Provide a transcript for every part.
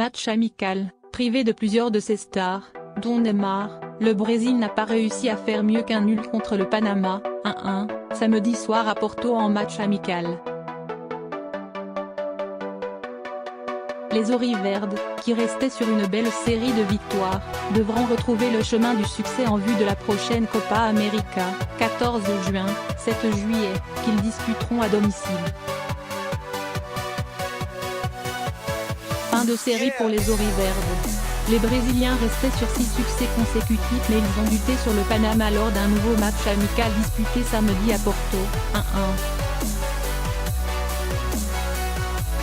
match amical, privé de plusieurs de ses stars, dont Neymar, le Brésil n'a pas réussi à faire mieux qu'un nul contre le Panama, 1-1, samedi soir à Porto en match amical. Les Auriverdes, qui restaient sur une belle série de victoires, devront retrouver le chemin du succès en vue de la prochaine Copa América, 14 juin, 7 juillet, qu'ils disputeront à domicile. Fin de série pour les Auriverdes. Les Brésiliens restaient sur 6 succès consécutifs mais ils ont buté sur le Panama lors d'un nouveau match amical disputé samedi à Porto, 1-1.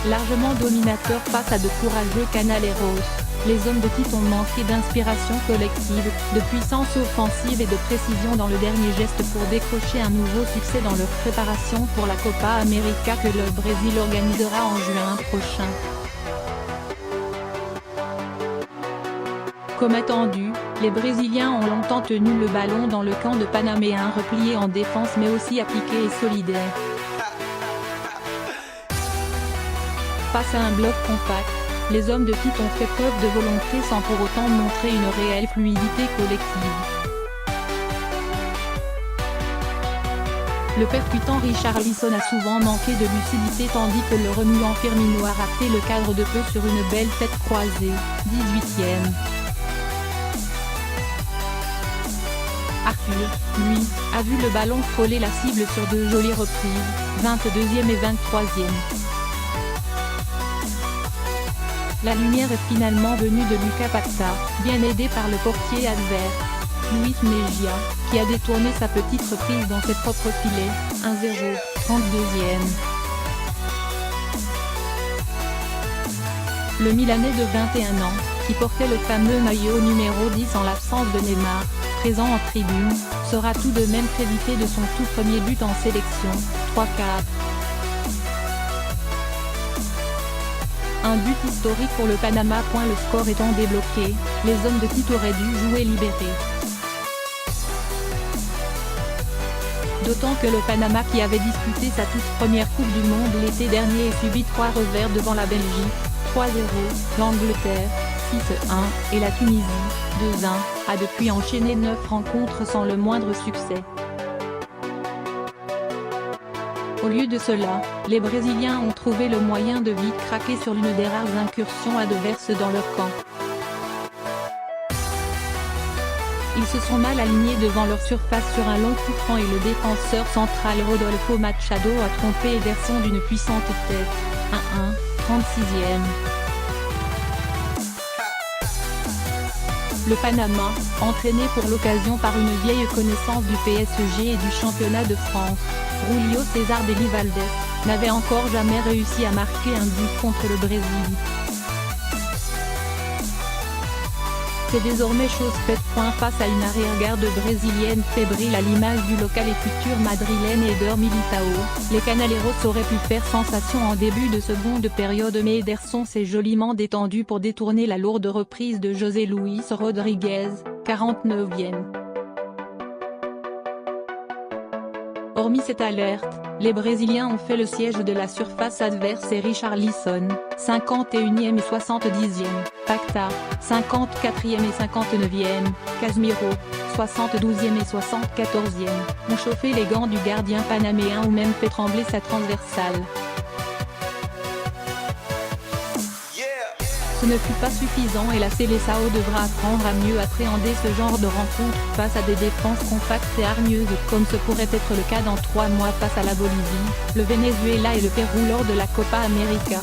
Largement dominateurs face à de courageux Canaleiros, les hommes de Tite ont manqué d'inspiration collective, de puissance offensive et de précision dans le dernier geste pour décrocher un nouveau succès dans leur préparation pour la Copa América que le Brésil organisera en juin prochain. Comme attendu, les Brésiliens ont longtemps tenu le ballon dans le camp de Panaméens replié en défense mais aussi appliqué et solidaire. Face à un bloc compact, les hommes de Tite ont fait preuve de volonté sans pour autant montrer une réelle fluidité collective. Le percutant Richarlison a souvent manqué de lucidité tandis que le remuant Firmino a raté le cadre de peu sur une belle tête croisée, 18e. Arthur, lui, a vu le ballon frôler la cible sur de jolies reprises, 22e et 23e. La lumière est finalement venue de Lucas Paquetá, bien aidé par le portier adverse, Luis Mejia, qui a détourné sa petite reprise dans ses propres filets, 1-0, 32e. Le Milanais de 21 ans, qui portait le fameux maillot numéro 10 en l'absence de Neymar, présent en tribune, sera tout de même crédité de son tout premier but en sélection, 3-4. Un but historique pour le Panama. Le score étant débloqué, les hommes de Tite auraient dû jouer libérés. D'autant que le Panama qui avait disputé sa toute première Coupe du Monde l'été dernier et subi 3 revers devant la Belgique, 3-0, l'Angleterre, 6-1, et la Tunisie, 2-1, a depuis enchaîné 9 rencontres sans le moindre succès. Au lieu de cela, les Brésiliens ont trouvé le moyen de vite craquer sur l'une des rares incursions adverses dans leur camp. Ils se sont mal alignés devant leur surface sur un long coup franc et le défenseur central Rodolfo Machado a trompé Ederson d'une puissante tête, 1-1, 36e. Le Panama, entraîné pour l'occasion par une vieille connaissance du PSG et du championnat de France, Julio César Deli Valdés, n'avait encore jamais réussi à marquer un but contre le Brésil. C'est désormais chose faite. Face à une arrière-garde brésilienne fébrile à l'image du local et futur madrilène Éder Militão, les Canaleiros auraient pu faire sensation en début de seconde période mais Ederson s'est joliment détendu pour détourner la lourde reprise de José Luis Rodriguez, 49e. Hormis cette alerte, les Brésiliens ont fait le siège de la surface adverse et Richarlison, 51e et 70e, Paquetá, 54e et 59e, Casemiro, 72e et 74e, ont chauffé les gants du gardien panaméen ou même fait trembler sa transversale. Ce ne fut pas suffisant et la Seleção devra apprendre à mieux appréhender ce genre de rencontre face à des défenses compactes et hargneuses comme ce pourrait être le cas dans 3 mois face à la Bolivie, le Venezuela et le Pérou lors de la Copa América.